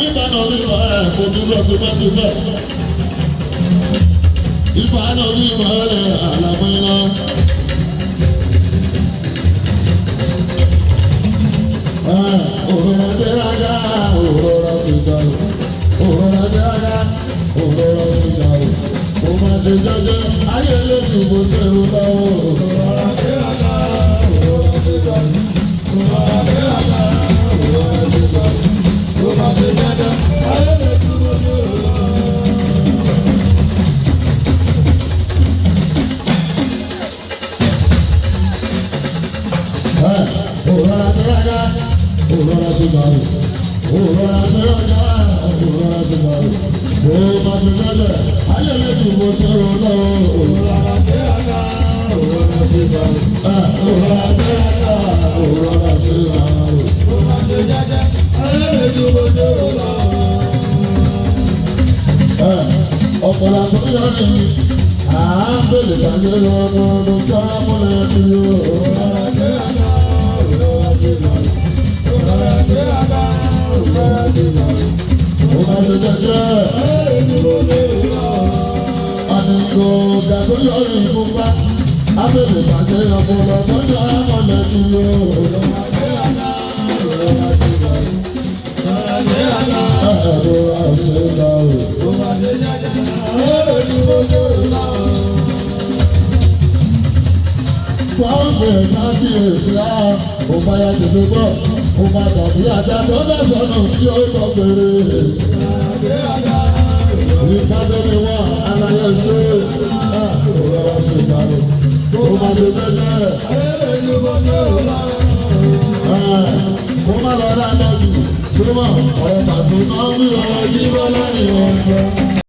ìbànú bímọ ẹ̀ kò tún lọ tipẹ́tipẹ́. Ìbànú bímọ ẹ̀ àlàmú iná. Òróró dérájà, òróró ṣìṣàrò. Òróró dérájà, òróró ṣìṣàrò. Mo máa ṣe jẹ́jẹ́, ayé lójú mo ṣe rú lọ́wọ́. Òróró dérájà, òróró ṣìṣàrò. Òróró dérájà, òróró ṣìṣàrò. Mo máa ṣe jẹ́jẹ́, ayé lójú mo ṣe rú lọ́wọ́. Òróró dérájà. Òróró ṣìṣàrò, òróró dérájà, òróró ṣìṣàrò. Mo máa ṣe jẹ́jẹ́, ayé lójú mo ṣe rú lọ́wọ́. Òróró dérájà, òróró ṣìṣàrò. Òróró dérájà, òróró ṣìṣàrò. Mo máa ṣe jẹ́jẹ́, ayé lójú mo ṣe rú lọ́wọ́. Ọ̀pọ̀lọpọ̀ yọ ni àábẹ̀lẹ̀ tàbí lọ́dún ọdún tó múlẹ̀ bí o. Òróró dérájà, òróró ṣìṣàrò. Àdìgbò dàgbò yọrí ìfúnpá, abẹ́lẹ̀ pàṣẹ ọ̀pọ̀lọpọ̀ tọ́jú àmọ̀lẹ̀ tí yóò. Wọ́n bẹ̀rẹ̀ sáàkì èsì á, ó bá yá tètè bọ̀, ó bá tàbí àjà tó lọ́sọ̀nà tí ó tọ́ bèrè. Ìpàdé wọn aláyẹ ṣe òróró ṣìṣàrò, ó bá ṣe jẹ́jẹ́. Mo má lọ rà lẹ́bi, tó mọ̀ ọ̀rọ̀ pàṣẹ náà ń rí ọ̀rọ̀ yí bọ́lá ni wọ́n sọ.